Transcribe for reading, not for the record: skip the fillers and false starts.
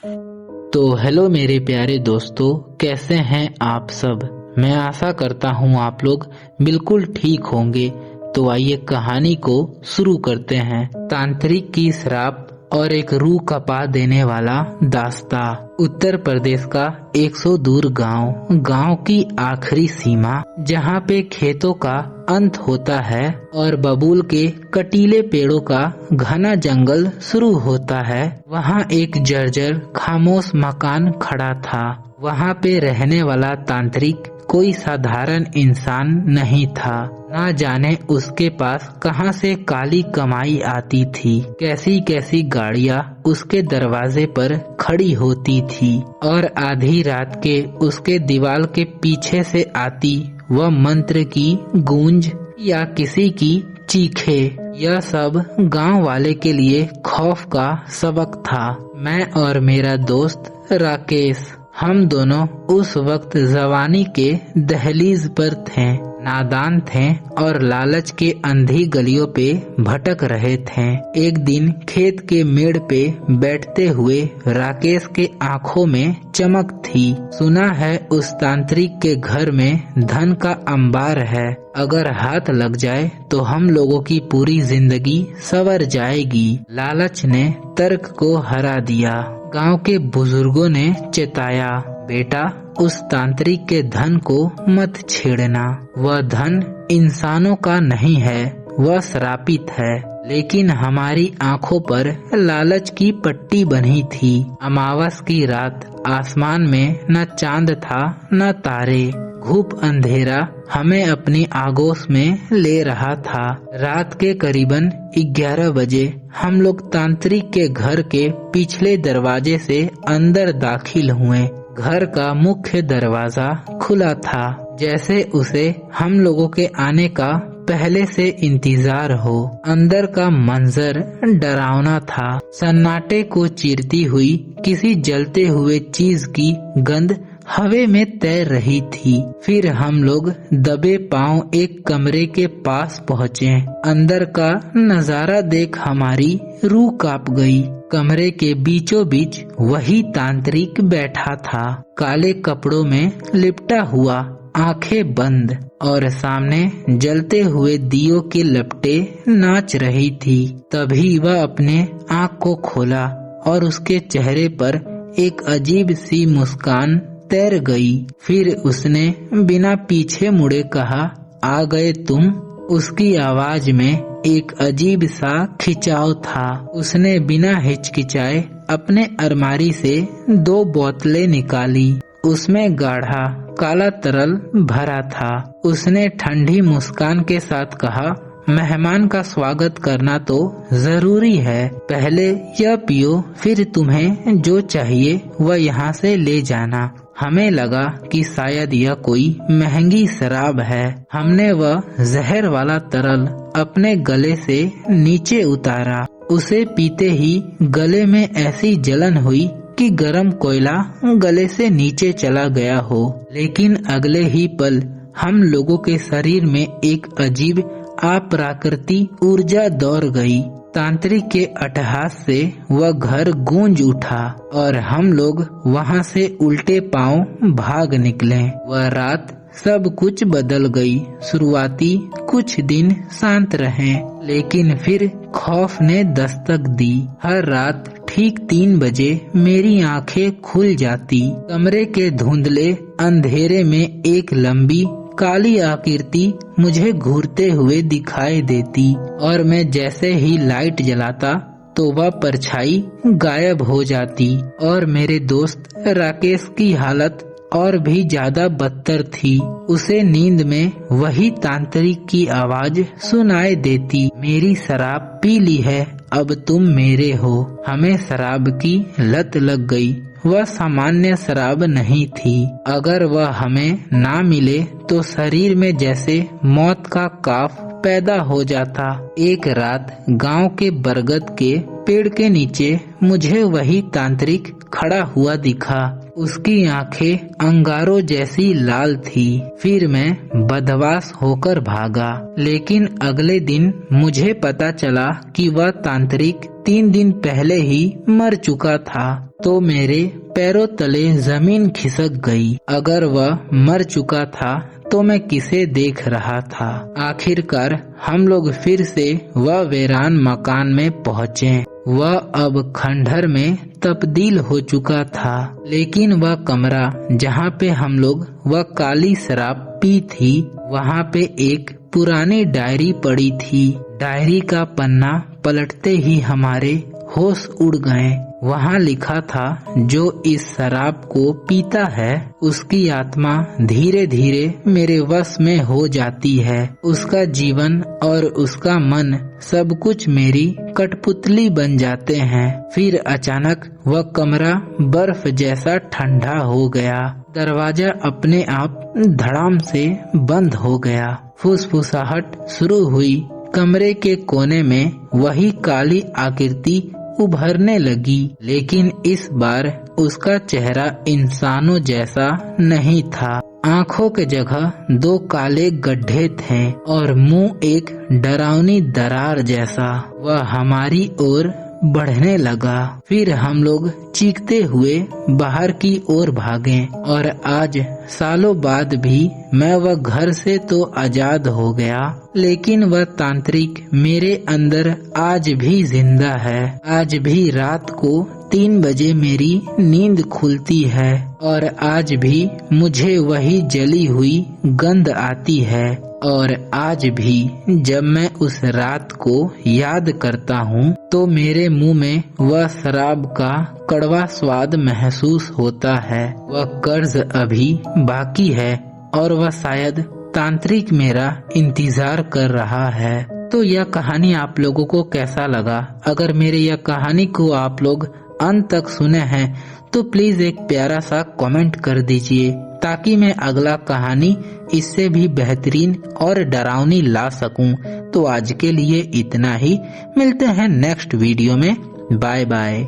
तो हेलो मेरे प्यारे दोस्तों, कैसे हैं आप सब। मैं आशा करता हूँ आप लोग बिल्कुल ठीक होंगे। तो आइए कहानी को शुरू करते हैं। तांत्रिक की श्राप और एक रूह कपा देने वाला दास्ता। उत्तर प्रदेश का 100 दूर गांव की आखिरी सीमा, जहां पे खेतों का अंत होता है और बबूल के कटीले पेड़ों का घना जंगल शुरू होता है, वहां एक जर्जर खामोश मकान खड़ा था। वहां पे रहने वाला तांत्रिक कोई साधारण इंसान नहीं था। ना जाने उसके पास कहां से काली कमाई आती थी, कैसी कैसी गाड़ियां उसके दरवाजे पर खड़ी होती थी और आधी रात के उसके दीवार के पीछे से आती वह मंत्र की गूंज या किसी की चीखे, यह सब गांव वाले के लिए खौफ का सबक था। मैं और मेरा दोस्त राकेश, हम दोनों उस वक्त जवानी के दहलीज पर थे, नादान थे और लालच के अंधी गलियों पे भटक रहे थे। एक दिन खेत के मेड़ पे बैठते हुए राकेश के आंखों में चमक थी। सुना है उस तांत्रिक के घर में धन का अंबार है, अगर हाथ लग जाए तो हम लोगों की पूरी जिंदगी संवर जाएगी। लालच ने तर्क को हरा दिया। गांव के बुजुर्गों ने चेताया, बेटा उस तांत्रिक के धन को मत छेड़ना, वह धन इंसानों का नहीं है, वह श्रापित है। लेकिन हमारी आंखों पर लालच की पट्टी बनी थी। अमावस की रात आसमान में न चांद था न तारे, घूप अंधेरा हमें अपनी आगोश में ले रहा था। रात के करीबन 11 बजे हम लोग तांत्रिक के घर के पिछले दरवाजे से अंदर दाखिल हुए। घर का मुख्य दरवाजा खुला था, जैसे उसे हम लोगों के आने का पहले से इंतजार हो। अंदर का मंजर डरावना था। सन्नाटे को चीरती हुई किसी जलते हुए चीज की गंध हवे में तैर रही थी। फिर हम लोग दबे पांव एक कमरे के पास पहुँचे। अंदर का नजारा देख हमारी रूह कांप गई। कमरे के बीचों बीच वही तांत्रिक बैठा था, काले कपड़ों में लिपटा हुआ, आंखें बंद, और सामने जलते हुए दियों के लपटे नाच रही थी। तभी वह अपने आँख को खोला और उसके चेहरे पर एक अजीब सी मुस्कान तैर गई। फिर उसने बिना पीछे मुड़े कहा, आ गए तुम। उसकी आवाज में एक अजीब सा खिंचाव था। उसने बिना हिचकिचाए अपने अलमारी से 2 बोतलें निकाली। उसमें गाढ़ा काला तरल भरा था। उसने ठंडी मुस्कान के साथ कहा, मेहमान का स्वागत करना तो जरूरी है, पहले यह पियो, फिर तुम्हें जो चाहिए वह यहाँ से ले जाना। हमें लगा कि शायद यह कोई महंगी शराब है। हमने वह जहर वाला तरल अपने गले से नीचे उतारा। उसे पीते ही गले में ऐसी जलन हुई कि गरम कोयला गले से नीचे चला गया हो। लेकिन अगले ही पल हम लोगों के शरीर में एक अजीब अप्राकृतिक ऊर्जा दौड़ गई। तांत्रिक के अट्टहास से वह घर गूंज उठा और हम लोग वहां से उल्टे पांव भाग निकले। वह रात सब कुछ बदल गई। शुरुआती कुछ दिन शांत रहे, लेकिन फिर खौफ ने दस्तक दी। हर रात ठीक 3 बजे मेरी आंखें खुल जाती। कमरे के धुंधले अंधेरे में एक लंबी काली आकृति मुझे घूरते हुए दिखाई देती और मैं जैसे ही लाइट जलाता तो वह परछाई गायब हो जाती। और मेरे दोस्त राकेश की हालत और भी ज्यादा बदतर थी। उसे नींद में वही तांत्रिक की आवाज सुनाई देती, मेरी शराब पी ली है, अब तुम मेरे हो। हमें शराब की लत लग गई। वह सामान्य शराब नहीं थी। अगर वह हमें ना मिले तो शरीर में जैसे मौत का काफ पैदा हो जाता। एक रात गांव के बरगद के पेड़ के नीचे मुझे वही तांत्रिक खड़ा हुआ दिखा। उसकी आंखें अंगारों जैसी लाल थी। फिर मैं बदहवास होकर भागा, लेकिन अगले दिन मुझे पता चला कि वह तांत्रिक 3 दिन पहले ही मर चुका था। तो मेरे पैरों तले जमीन खिसक गई। अगर वह मर चुका था तो मैं किसे देख रहा था। आखिरकार हम लोग फिर से वह वीरान मकान में पहुँचे। वह अब खंडहर में तब्दील हो चुका था, लेकिन वह कमरा जहाँ पे हम लोग वह काली शराब पी थी, वहाँ पे एक पुरानी डायरी पड़ी थी। डायरी का पन्ना पलटते ही हमारे होश उड़ गए। वहाँ लिखा था, जो इस शराब को पीता है उसकी आत्मा धीरे धीरे मेरे वश में हो जाती है। उसका जीवन और उसका मन सब कुछ मेरी कठपुतली बन जाते हैं। फिर अचानक वह कमरा बर्फ जैसा ठंडा हो गया। दरवाजा अपने आप धड़ाम से बंद हो गया। फुसफुसाहट शुरू हुई। कमरे के कोने में वही काली आकृति उभरने लगी, लेकिन इस बार उसका चेहरा इंसानों जैसा नहीं था। आंखों के जगह 2 काले गड्ढे थे और मुंह एक डरावनी दरार जैसा। वह हमारी ओर बढ़ने लगा। फिर हम लोग चीखते हुए बाहर की ओर भागे और आज सालों बाद भी मैं वह घर से तो आजाद हो गया, लेकिन वह तांत्रिक मेरे अंदर आज भी जिंदा है। आज भी रात को 3 बजे मेरी नींद खुलती है और आज भी मुझे वही जली हुई गंध आती है। और आज भी जब मैं उस रात को याद करता हूँ तो मेरे मुंह में वह शराब का कड़वा स्वाद महसूस होता है। वह कर्ज अभी बाकी है और वह शायद तांत्रिक मेरा इंतजार कर रहा है। तो यह कहानी आप लोगों को कैसा लगा? अगर मेरे यह कहानी को आप लोग अंत तक सुने हैं तो प्लीज एक प्यारा सा कमेंट कर दीजिए, ताकि मैं अगला कहानी इससे भी बेहतरीन और डरावनी ला सकूं। तो आज के लिए इतना ही। मिलते हैं नेक्स्ट वीडियो में। Bye bye.